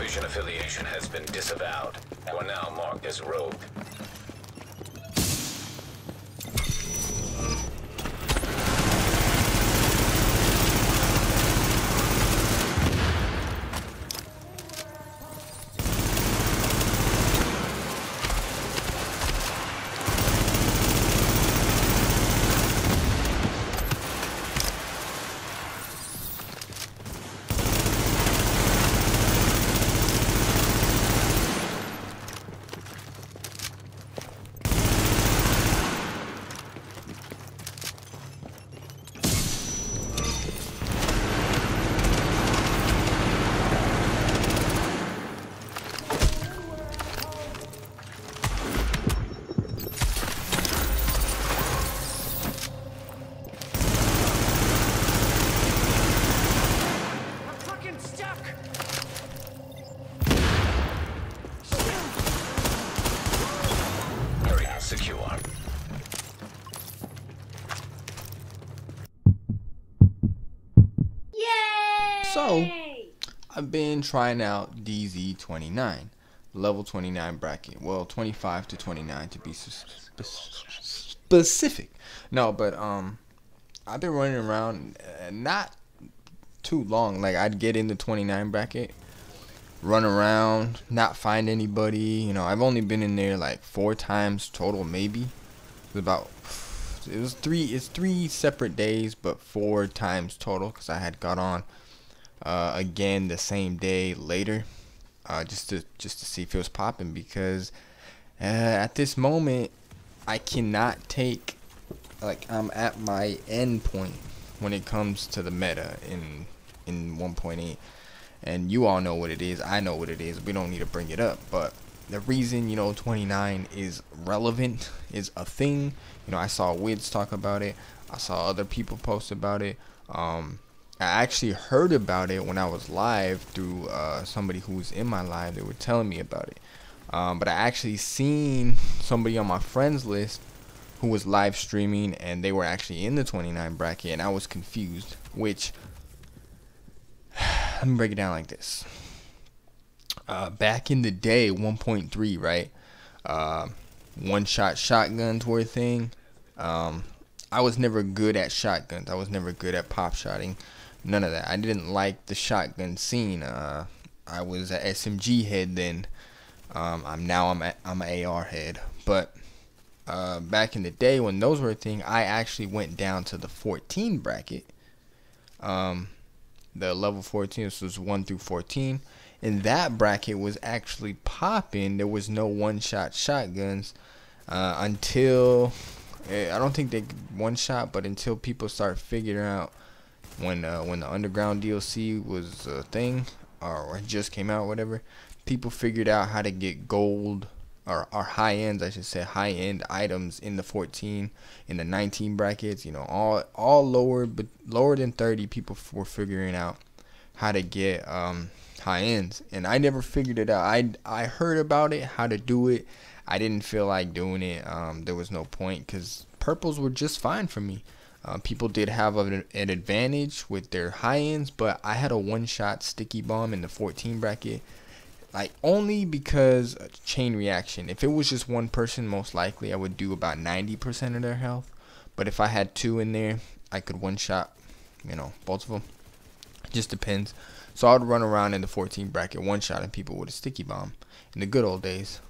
Fusion affiliation has been disavowed. You are now marked as rogue. Secure. Yay! So, I've been trying out DZ29, level 29 bracket. Well, 25 to 29 to be specific. No, but I've been running around not too long. Like, I'd get in the 29 bracket, run around, not find anybody. You know, I've only been in there like 4 times total, maybe. It's three separate days, but 4 times total, because I had got on again the same day later, just to see if it was popping, because at this moment I cannot take, like, I'm at my end point when it comes to the meta in 1.8. And you all know what it is. I know what it is. We don't need to bring it up. But the reason, 29 is relevant, is a thing. I saw Wids talk about it. I saw other people post about it. I actually heard about it when I was live through somebody who was in my live. They were telling me about it. But I actually seen somebody on my friends list who was live streaming, and they were actually in the 29 bracket, and I was confused, which... Let me break it down like this. Back in the day, 1.3, right? One-shot shotguns were a thing. I was never good at shotguns. I was never good at pop-shotting. None of that. I didn't like the shotgun scene. I was an SMG head then. I'm an AR head. But back in the day when those were a thing, I actually went down to the 14 bracket. The level 14, this was 1 through 14, and that bracket was actually popping. There was no one-shot shotguns until, I don't think they one-shot, but until people start figuring out when the underground DLC was a thing, or it just came out, whatever. People figured out how to get gold, or high ends, I should say, high end items in the 14, in the 19 brackets. All lower, but lower than 30, people were figuring out how to get high ends, and I never figured it out. I heard about it, how to do it. I didn't feel like doing it. There was no point, because purples were just fine for me. People did have an advantage with their high ends, but I had a one-shot sticky bomb in the 14 bracket. Like, only because chain reaction. If it was just one person, most likely I would do about 90% of their health. But if I had 2 in there, I could one-shot, both of them. It just depends. So I would run around in the 14 bracket one-shotting people with a sticky bomb in the good old days.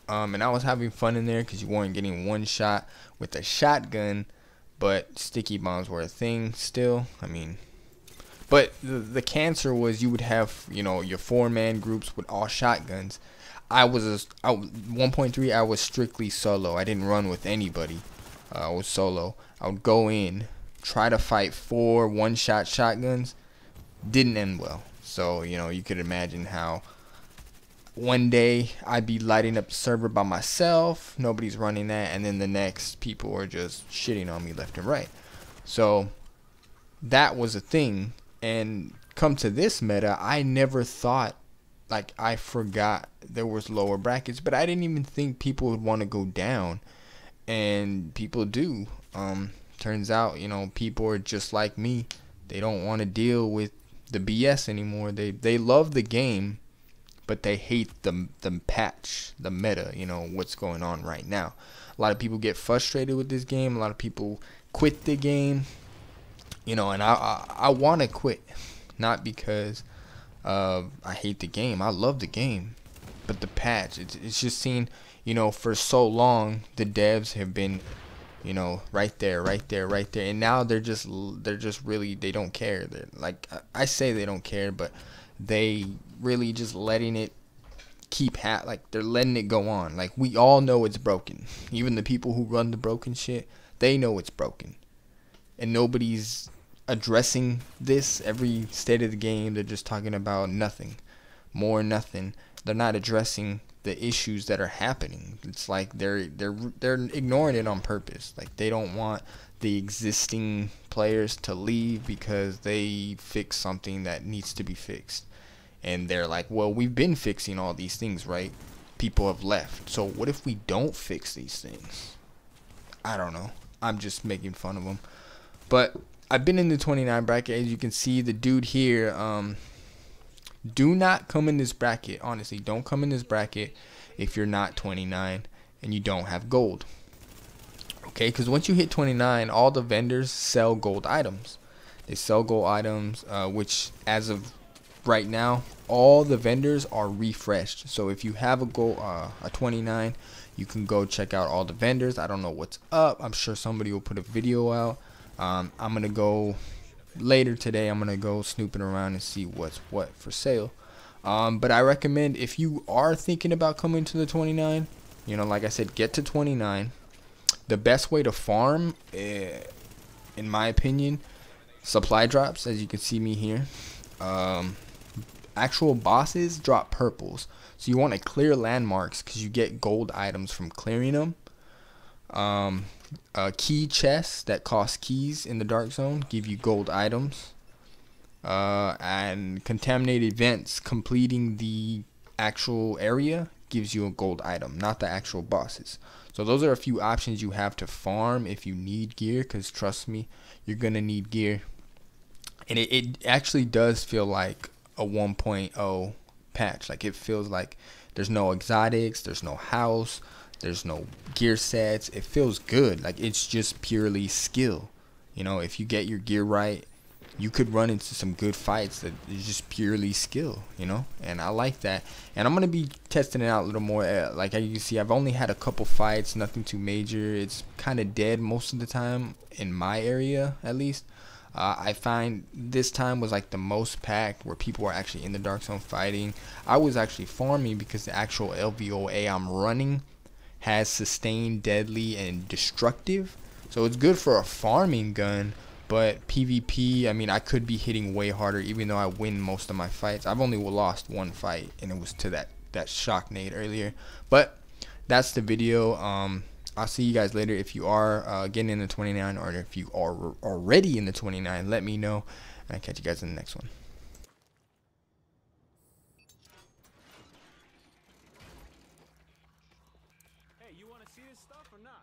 And I was having fun in there because you weren't getting one shot with a shotgun, but sticky bombs were a thing still. But the cancer was you would have, your 4-man groups with all shotguns. 1.3, I was strictly solo. I didn't run with anybody. I was solo. I would go in, try to fight 4 one-shot shotguns. Didn't end well. So, you could imagine how one day I'd be lighting up the server by myself. Nobody's running that. And then the next people are just shitting on me left and right. So that was a thing. And come to this meta, I never thought, like, I forgot there was lower brackets, but I didn't even think people would want to go down, and people do. Turns out, people are just like me. They don't want to deal with the BS anymore. They love the game, but they hate the patch, the meta, you know, what's going on right now. A lot of people get frustrated with this game. A lot of people quit the game, you know, and I want to quit, not because I hate the game. I love the game, but the patch, it's just seen, you know, for so long the devs have been, you know, right there, and now they're just really, they don't care. They're like, I say they don't care, but they really just letting it like they're letting it go on. Like, we all know it's broken. Even the people who run the broken shit, they know it's broken, and nobody's addressing this. Every state of the game, they're just talking about nothing, more nothing. They're not addressing the issues that are happening. It's like they're ignoring it on purpose. Like, they don't want the existing players to leave because they fix something that needs to be fixed. And they're like, well, we've been fixing all these things, right? People have left. So what if we don't fix these things? I don't know. I'm just making fun of them. But I've been in the 29 bracket. As you can see, the dude here, do not come in this bracket. Honestly, don't come in this bracket if you're not 29 and you don't have gold. Okay, because once you hit 29, all the vendors sell gold items. They sell gold items, which as of right now, all the vendors are refreshed. So if you have a 29, you can go check out all the vendors. I don't know what's up. I'm sure somebody will put a video out. I'm gonna go later today. I'm gonna go snooping around and see what's what for sale. But I recommend, if you are thinking about coming to the 29, you know, like I said, get to 29. The best way to farm, in my opinion, supply drops. As you can see me here, actual bosses drop purples, so you want to clear landmarks because you get gold items from clearing them. Key chests that cost keys in the dark zone give you gold items, and contaminated vents completing the actual area gives you a gold item, not the actual bosses. So those are a few options you have to farm if you need gear, because trust me, you're gonna need gear. And it actually does feel like a 1.0 patch. Like, it feels like there's no exotics, there's no house, there's no gear sets. It feels good. Like, it's just purely skill. You know, if you get your gear right, you could run into some good fights that is just purely skill, you know, and I like that. And I'm gonna be testing it out a little more. Like, as you can see, I've only had a couple fights, nothing too major. It's kind of dead most of the time in my area, at least. I find this time was like the most packed, where people were actually in the dark zone fighting. I was actually farming because the actual LVOA I'm running has sustained, deadly, and destructive, so it's good for a farming gun. But PvP, I mean, I could be hitting way harder, even though I win most of my fights. I've only lost one fight, and it was to that shock nade earlier. But that's the video. I'll see you guys later. If you are getting in the 29, or if you are already in the 29, let me know, and I'll catch you guys in the next one. Hey, you want to see this stuff or not?